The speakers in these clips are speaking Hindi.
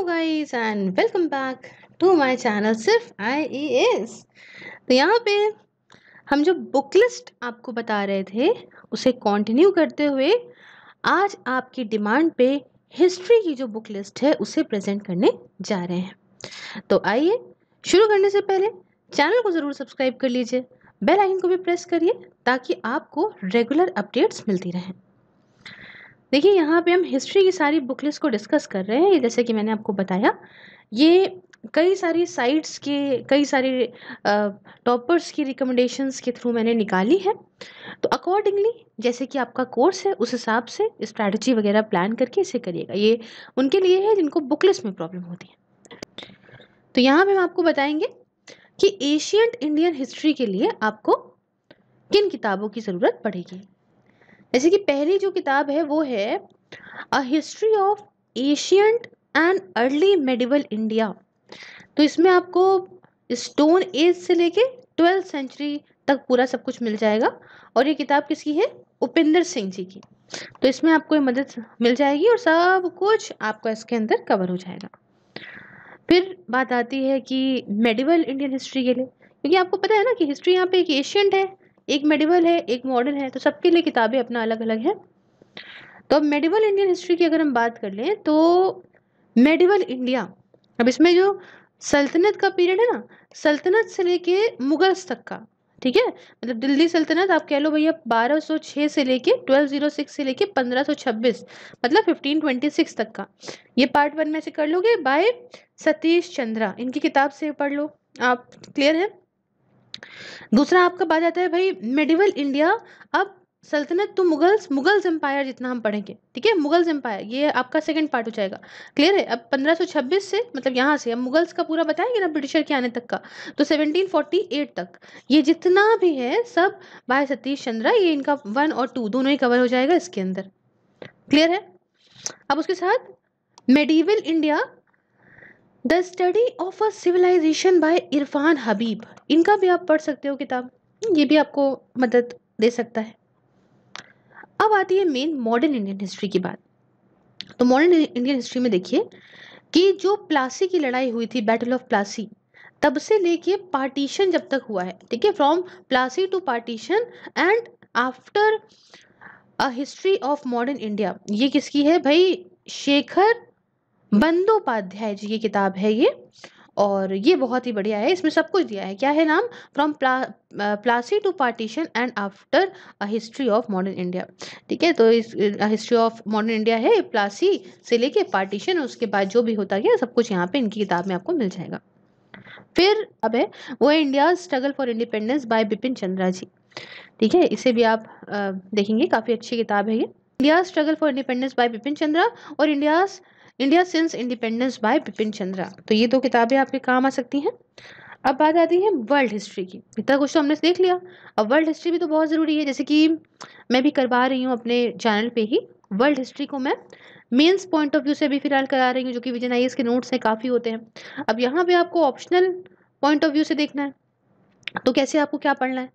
Guys and welcome back to my channel सिर्फ IES। तो यहाँ पे हम जो बुक लिस्ट आपको बता रहे थे उसे कंटिन्यू करते हुए आज आपकी डिमांड पे हिस्ट्री की जो बुक लिस्ट है उसे प्रेजेंट करने जा रहे हैं। तो आइए शुरू करने से पहले चैनल को ज़रूर सब्सक्राइब कर लीजिए, बेल आइकन को भी प्रेस करिए ताकि आपको रेगुलर अपडेट्स मिलती रहें। देखिए यहाँ पे हम हिस्ट्री की सारी बुक लिस्ट को डिस्कस कर रहे हैं। जैसे कि मैंने आपको बताया, ये कई सारी साइट्स के कई सारे टॉपर्स की रिकमेंडेशंस के थ्रू मैंने निकाली है। तो अकॉर्डिंगली जैसे कि आपका कोर्स है उस हिसाब से स्ट्रैटेजी वगैरह प्लान करके इसे करिएगा। ये उनके लिए है जिनको बुक लिस्ट में प्रॉब्लम होती है। तो यहाँ पे हम आपको बताएंगे कि एशियंट इंडियन हिस्ट्री के लिए आपको किन किताबों की ज़रूरत पड़ेगी। जैसे कि पहली जो किताब है वो है a history of ancient and early medieval India. तो इसमें आपको स्टोन एज से लेके 12th सेंचुरी तक पूरा सब कुछ मिल जाएगा। और ये किताब किसकी है? उपिंदर सिंह जी की। तो इसमें आपको ये मदद मिल जाएगी और सब कुछ आपका इसके अंदर कवर हो जाएगा। फिर बात आती है कि मेडिवल इंडियन हिस्ट्री के लिए, क्योंकि आपको पता है ना कि हिस्ट्री यहाँ पे एक एशियंट है, एक मेडिवल है, एक मॉडर्न है, तो सबके लिए किताबें अपना अलग अलग है। तो अब मेडिवल इंडियन हिस्ट्री की अगर हम बात कर लें तो मेडिवल इंडिया, अब इसमें जो सल्तनत का पीरियड है ना, सल्तनत से लेके मुगल्स तक का, ठीक है, मतलब दिल्ली सल्तनत आप कह लो भैया 1206 से लेके 1206 से लेके 1526, मतलब 1526 तक का, ये पार्ट 1 में से कर लोगे बाय सतीश चंद्रा, इनकी किताब से पढ़ लो आप। क्लियर है? दूसरा आपका बात आता है भाई मेडिवल इंडिया। अब सल्तनत तो मुगल्स एम्पायर जितना हम पढ़ेंगे, ठीक है, मुगल्स एम्पायर ये आपका सेकंड पार्ट हो जाएगा। क्लियर है? अब 1526 से मतलब यहाँ से हम मुगल्स का पूरा बताएंगे ना ब्रिटिशर के आने तक का, तो 1748 तक ये जितना भी है सब भाई सतीश चंद्रा, ये इनका 1 और 2 दोनों ही कवर हो जाएगा इसके अंदर। क्लियर है? अब उसके साथ medieval India the study of a civilization by Irfan Habib, इनका भी आप पढ़ सकते हो किताब, ये भी आपको मदद दे सकता है। अब आती है मेन मॉडर्न इंडियन हिस्ट्री की बात। तो मॉडर्न इंडियन हिस्ट्री में देखिए कि जो प्लासी की लड़ाई हुई थी, बैटल ऑफ प्लासी, तब से लेके पार्टीशन जब तक हुआ है, ठीक है, from Plassey to partition and after a history of modern India, ये किसकी है भाई? शेखर बंदोपाध्याय जी की किताब है ये। और ये बहुत ही बढ़िया है, इसमें सब कुछ दिया है। क्या है नाम? From Plassey to partition and after a history of modern India, ठीक है। तो इस हिस्ट्री ऑफ मॉडर्न इंडिया है प्लासी से लेके पार्टीशन, उसके बाद जो भी होता गया सब कुछ यहाँ पे इनकी किताब में आपको मिल जाएगा। फिर अब है वो है India struggle for independence by Bipin Chandra ji, ठीक है, इसे भी आप देखेंगे, काफ़ी अच्छी किताब है ये। India struggle for independence by Bipin Chandra और India since independence by Bipin Chandra, तो ये दो किताबें आपके काम आ सकती हैं। अब बात आती है वर्ल्ड हिस्ट्री की। इतना कुछ तो हमने देख लिया, अब वर्ल्ड हिस्ट्री भी तो बहुत ज़रूरी है। जैसे कि मैं भी करवा रही हूँ अपने चैनल पे ही वर्ल्ड हिस्ट्री को, मैं मेंस पॉइंट ऑफ व्यू से भी फिलहाल करा रही हूँ, जो कि विजन आईएएस के नोट्स हैं, काफ़ी होते हैं। अब यहाँ पे आपको ऑप्शनल पॉइंट ऑफ व्यू से देखना है, तो कैसे आपको क्या पढ़ना है?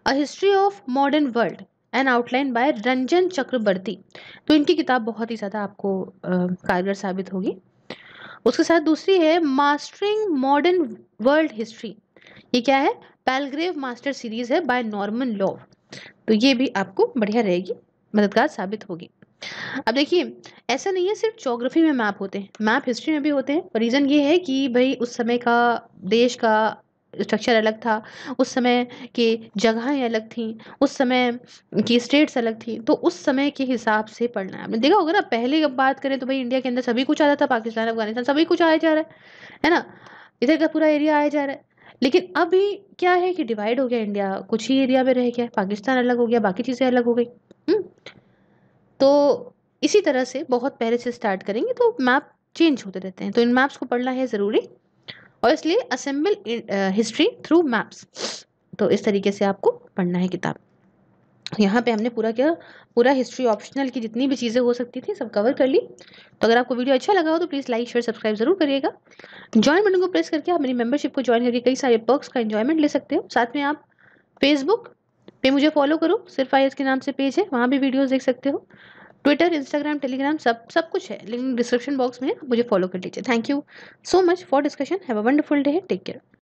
A history of modern world and outline by Ranjan Chakravarti, तो इनकी किताब बहुत ही ज़्यादा आपको कारगर साबित होगी। उसके साथ दूसरी है मास्टरिंग मॉडर्न वर्ल्ड हिस्ट्री, ये क्या है? पैलग्रेव मास्टर सीरीज है बाय नॉर्मन लॉव, तो ये भी आपको बढ़िया रहेगी, मददगार साबित होगी। अब देखिए ऐसा नहीं है सिर्फ ज्योग्राफी में मैप होते हैं, मैप हिस्ट्री में भी होते हैं। और रीज़न ये है कि भाई उस समय का देश का स्ट्रक्चर अलग था, उस समय की जगहें अलग थीं, उस समय की स्टेट्स अलग थी, तो उस समय के हिसाब से पढ़ना है। आपने देखा होगा ना, पहले अब बात करें तो भाई इंडिया के अंदर सभी कुछ आता था, पाकिस्तान अफगानिस्तान सभी कुछ आया जा रहा है ना, इधर का पूरा एरिया आया जा रहा है। लेकिन अभी क्या है कि डिवाइड हो गया इंडिया, कुछ ही एरिया में रह गया, पाकिस्तान अलग हो गया, बाकी चीज़ें अलग हो गई। तो इसी तरह से बहुत पहले से स्टार्ट करेंगे तो मैप चेंज होते रहते हैं, तो इन मैप्स को पढ़ना है ज़रूरी, और इसलिए असेंबल हिस्ट्री थ्रू मैप्स, तो इस तरीके से आपको पढ़ना है किताब। यहाँ पे हमने पूरा हिस्ट्री ऑप्शनल की जितनी भी चीज़ें हो सकती थी सब कवर कर ली। तो अगर आपको वीडियो अच्छा लगा हो तो प्लीज़ लाइक शेयर सब्सक्राइब जरूर करिएगा। ज्वाइन बटन को प्रेस करके आप मेरी मेंबरशिप को ज्वाइन करके कई सारे पर्क्स का एंजॉयमेंट ले सकते हो। साथ में आप फेसबुक पे मुझे फॉलो करो, सिर्फ आईएएस के नाम से पेज है, वहाँ भी वीडियोज़ देख सकते हो। ट्विटर, इंस्टाग्राम, टेलीग्राम सब कुछ है, लिंक डिस्क्रिप्शन बॉक्स में है, मुझे फॉलो कर लीजिए। Thank you so much for discussion. Have a wonderful day. Take care.